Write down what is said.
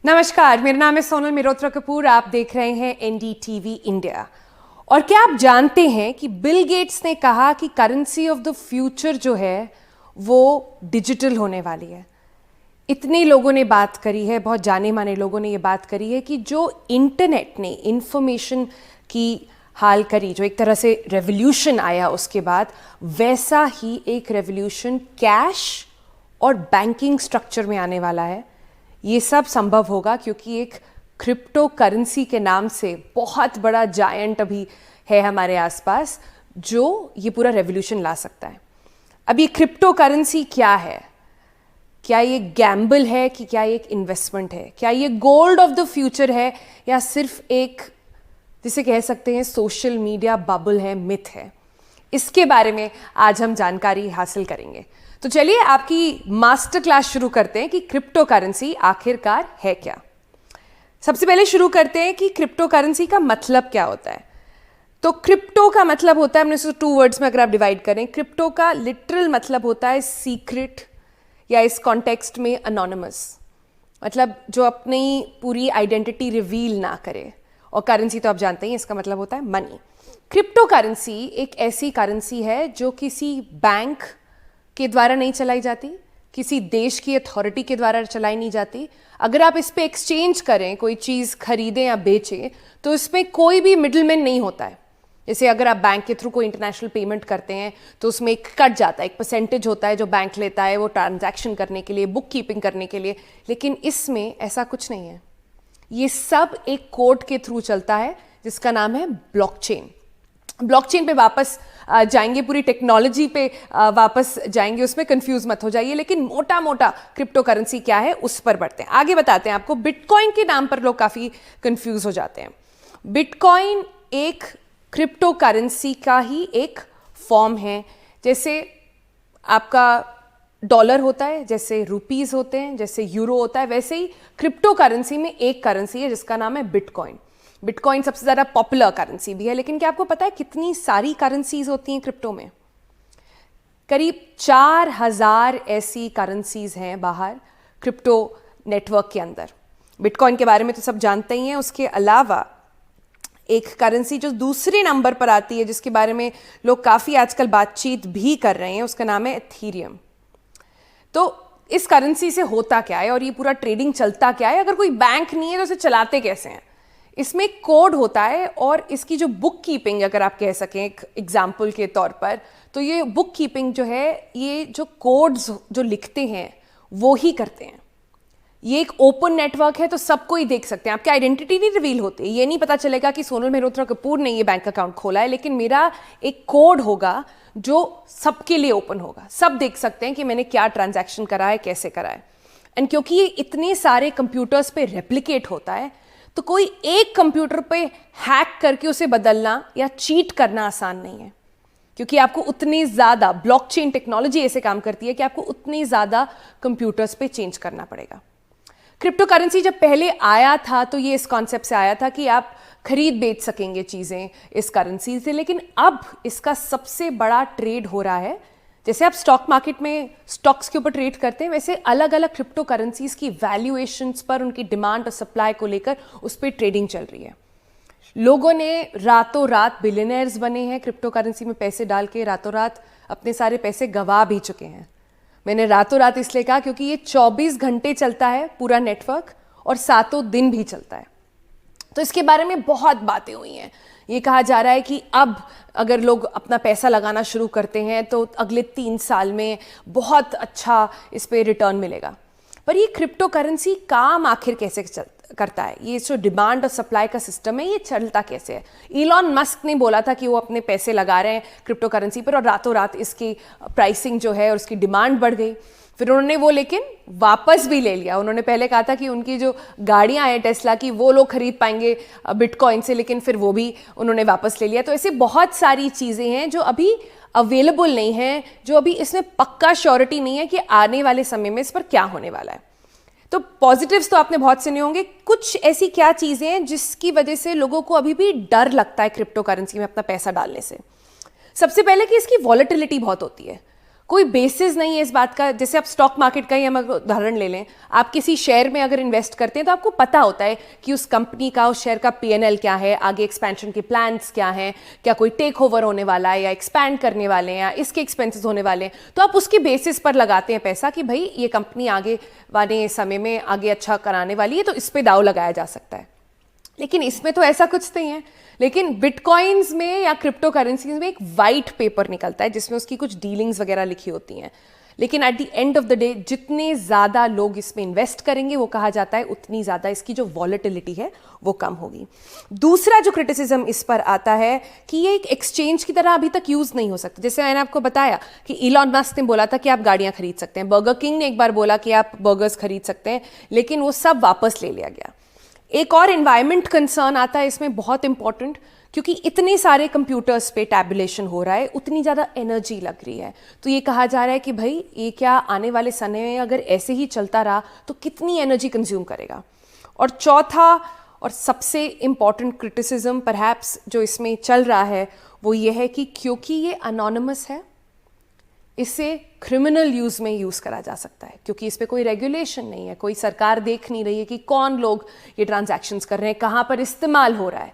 नमस्कार, मेरा नाम है सोनल मिरोत्रा कपूर। आप देख रहे हैं एनडीटीवी इंडिया। और क्या आप जानते हैं कि बिल गेट्स ने कहा कि करेंसी ऑफ द फ्यूचर जो है वो डिजिटल होने वाली है। इतने लोगों ने बात करी है, बहुत जाने माने लोगों ने ये बात करी है कि जो इंटरनेट ने इंफॉर्मेशन की हाल करी, जो एक तरह से रेवोल्यूशन आया उसके बाद, वैसा ही एक रेवोल्यूशन कैश और बैंकिंग स्ट्रक्चर में आने वाला है। ये सब संभव होगा क्योंकि एक क्रिप्टो करेंसी के नाम से बहुत बड़ा जायंट अभी है हमारे आसपास जो ये पूरा रेवोल्यूशन ला सकता है। अब ये क्रिप्टो करेंसी क्या है? क्या ये गैम्बल है कि क्या ये एक इन्वेस्टमेंट है? क्या ये गोल्ड ऑफ द फ्यूचर है या सिर्फ एक, जिसे कह सकते हैं, सोशल मीडिया बबल है, मिथ है? इसके बारे में आज हम जानकारी हासिल करेंगे। तो चलिए आपकी मास्टर क्लास शुरू करते हैं कि क्रिप्टो करेंसी आखिरकार है क्या। सबसे पहले शुरू करते हैं कि क्रिप्टो करेंसी का मतलब क्या होता है। तो क्रिप्टो का मतलब होता है, हमने इसको 2 वर्ड्स में अगर आप डिवाइड करें, क्रिप्टो का लिटरल मतलब होता है सीक्रेट, या इस कॉन्टेक्स्ट में अनोनिमस, मतलब जो अपनी पूरी आइडेंटिटी रिवील ना करे। और करेंसी तो आप जानते हैं इसका मतलब होता है मनी। क्रिप्टो करेंसी एक ऐसी करेंसी है जो किसी बैंक के द्वारा नहीं चलाई जाती, किसी देश की अथॉरिटी के द्वारा चलाई नहीं जाती। अगर आप इस पे एक्सचेंज करें, कोई चीज़ खरीदें या बेचें, तो इसमें कोई भी मिडलमैन नहीं होता है। जैसे अगर आप बैंक के थ्रू कोई इंटरनेशनल पेमेंट करते हैं तो उसमें एक कट जाता है, एक परसेंटेज होता है जो बैंक लेता है वो ट्रांजैक्शन करने के लिए, बुक कीपिंग करने के लिए। लेकिन इसमें ऐसा कुछ नहीं है। ये सब एक कोड के थ्रू चलता है जिसका नाम है ब्लॉकचेन। ब्लॉकचेन पे वापस जाएंगे, पूरी टेक्नोलॉजी पे वापस जाएंगे, उसमें कंफ्यूज मत हो जाइए। लेकिन मोटा मोटा क्रिप्टो करेंसी क्या है उस पर बढ़ते हैं, आगे बताते हैं आपको। बिटकॉइन के नाम पर लोग काफ़ी कंफ्यूज हो जाते हैं। बिटकॉइन एक क्रिप्टो करेंसी का ही एक फॉर्म है। जैसे आपका डॉलर होता है, जैसे रुपीस होते हैं, जैसे यूरो होता है, वैसे ही क्रिप्टो करेंसी में एक करेंसी है जिसका नाम है बिटकॉइन। बिटकॉइन सबसे ज़्यादा पॉपुलर करेंसी भी है। लेकिन क्या आपको पता है कितनी सारी करेंसीज होती हैं क्रिप्टो में? करीब 4000 ऐसी करेंसीज हैं बाहर क्रिप्टो नेटवर्क के अंदर। बिटकॉइन के बारे में तो सब जानते ही हैं। उसके अलावा एक करेंसी जो दूसरे नंबर पर आती है, जिसके बारे में लोग काफ़ी आजकल बातचीत भी कर रहे हैं, उसका नाम है एथीरियम। तो इस करेंसी से होता क्या है और ये पूरा ट्रेडिंग चलता क्या है? अगर कोई बैंक नहीं है तो इसे चलाते कैसे हैं? इसमें एक कोड होता है और इसकी जो बुक कीपिंग, अगर आप कह सकें एक एग्जाम्पल के तौर पर, तो ये बुक कीपिंग जो है, ये जो कोड्स जो लिखते हैं वो ही करते हैं। ये एक ओपन नेटवर्क है तो सबको ही देख सकते हैं। आपकी आइडेंटिटी नहीं रिवील होती, ये नहीं पता चलेगा कि सोनल मेहरोत्रा कपूर ने ये बैंक अकाउंट खोला है, लेकिन मेरा एक कोड होगा जो सबके लिए ओपन होगा। सब देख सकते हैं कि मैंने क्या ट्रांजैक्शन करा है, कैसे करा है। एंड क्योंकि ये इतने सारे कंप्यूटर्स पे रेप्लिकेट होता है तो कोई एक कंप्यूटर पे हैक करके उसे बदलना या चीट करना आसान नहीं है, क्योंकि आपको उतनी ज़्यादा ब्लॉकचेन टेक्नोलॉजी ऐसे काम करती है कि आपको उतनी ज़्यादा कंप्यूटर्स पे चेंज करना पड़ेगा। क्रिप्टो करेंसी जब पहले आया था तो ये इस कॉन्सेप्ट से आया था कि आप खरीद बेच सकेंगे चीज़ें इस करेंसी से। लेकिन अब इसका सबसे बड़ा ट्रेड हो रहा है। जैसे आप स्टॉक मार्केट में स्टॉक्स के ऊपर ट्रेड करते हैं, वैसे अलग अलग क्रिप्टो करेंसीज की वैल्यूएशंस पर, उनकी डिमांड और सप्लाई को लेकर उस पर ट्रेडिंग चल रही है। लोगों ने रातों रात बिलियनर्स बने हैं क्रिप्टो करेंसी में पैसे डाल के, रातों रात अपने सारे पैसे गंवा भी चुके हैं। मैंने रातों रात इसलिए कहा क्योंकि ये 24 घंटे चलता है पूरा नेटवर्क और 7 दिन भी चलता है। तो इसके बारे में बहुत बातें हुई हैं। ये कहा जा रहा है कि अब अगर लोग अपना पैसा लगाना शुरू करते हैं तो अगले 3 साल में बहुत अच्छा इस पे रिटर्न मिलेगा। पर ये क्रिप्टो करेंसी काम आखिर कैसे करता है? ये जो डिमांड और सप्लाई का सिस्टम है, ये चलता कैसे है? इलॉन मस्क ने बोला था कि वो अपने पैसे लगा रहे हैं क्रिप्टो करेंसी पर और रातों रात इसकी प्राइसिंग जो है और उसकी डिमांड बढ़ गई। फिर उन्होंने वो लेकिन वापस भी ले लिया। उन्होंने पहले कहा था कि उनकी जो गाड़ियां हैं टेस्ला की, वो लोग खरीद पाएंगे बिटकॉइन से, लेकिन फिर वो भी उन्होंने वापस ले लिया। तो ऐसे बहुत सारी चीज़ें हैं जो अभी अवेलेबल नहीं हैं, जो अभी इसमें पक्का श्योरिटी नहीं है कि आने वाले समय में इस पर क्या होने वाला है। तो पॉजिटिव्स तो आपने बहुत सुने होंगे। कुछ ऐसी क्या चीज़ें हैं जिसकी वजह से लोगों को अभी भी डर लगता है क्रिप्टो करेंसी में अपना पैसा डालने से? सबसे पहले कि इसकी वॉलेटिलिटी बहुत होती है। कोई बेसिस नहीं है इस बात का। जैसे आप स्टॉक मार्केट का ही हम अगर उदाहरण ले लें, आप किसी शेयर में अगर इन्वेस्ट करते हैं तो आपको पता होता है कि उस कंपनी का, उस शेयर का P&L क्या है, आगे एक्सपेंशन के प्लान्स क्या हैं, क्या कोई टेक ओवर होने वाला है या एक्सपैंड करने वाले हैं या इसके एक्सपेंसेस होने वाले हैं। तो आप उसके बेसिस पर लगाते हैं पैसा कि भाई ये कंपनी आगे वाले समय में आगे अच्छा कराने वाली है, तो इस पर दाव लगाया जा सकता है। लेकिन इसमें तो ऐसा कुछ नहीं है। लेकिन बिटकॉइंस में या क्रिप्टो करेंसीज में एक वाइट पेपर निकलता है जिसमें उसकी कुछ डीलिंग्स वगैरह लिखी होती हैं। लेकिन at the end of the day जितने ज़्यादा लोग इसमें इन्वेस्ट करेंगे, वो कहा जाता है उतनी ज़्यादा इसकी जो वॉलेटिलिटी है वो कम होगी। दूसरा जो क्रिटिसिज्म इस पर आता है कि ये एक एक्सचेंज की तरह अभी तक यूज़ नहीं हो सकता। जैसे मैंने आपको बताया कि इलॉन मस्क ने बोला था कि आप गाड़ियाँ खरीद सकते हैं, बर्गर किंग ने एक बार बोला कि आप बर्गर्स खरीद सकते हैं, लेकिन वो सब वापस ले लिया गया। एक और एनवायरनमेंट कंसर्न आता है इसमें, बहुत इंपॉर्टेंट, क्योंकि इतने सारे कंप्यूटर्स पे टैबुलेशन हो रहा है, उतनी ज़्यादा एनर्जी लग रही है। तो ये कहा जा रहा है कि भाई ये क्या आने वाले समय में अगर ऐसे ही चलता रहा तो कितनी एनर्जी कंज्यूम करेगा। और चौथा और सबसे इम्पॉर्टेंट क्रिटिसिज्म परहैप्स जो इसमें चल रहा है वो ये है कि क्योंकि ये अनोनिमस है, इसे क्रिमिनल यूज़ में यूज़ करा जा सकता है, क्योंकि इस पर कोई रेगुलेशन नहीं है, कोई सरकार देख नहीं रही है कि कौन लोग ये ट्रांजैक्शंस कर रहे हैं, कहाँ पर इस्तेमाल हो रहा है।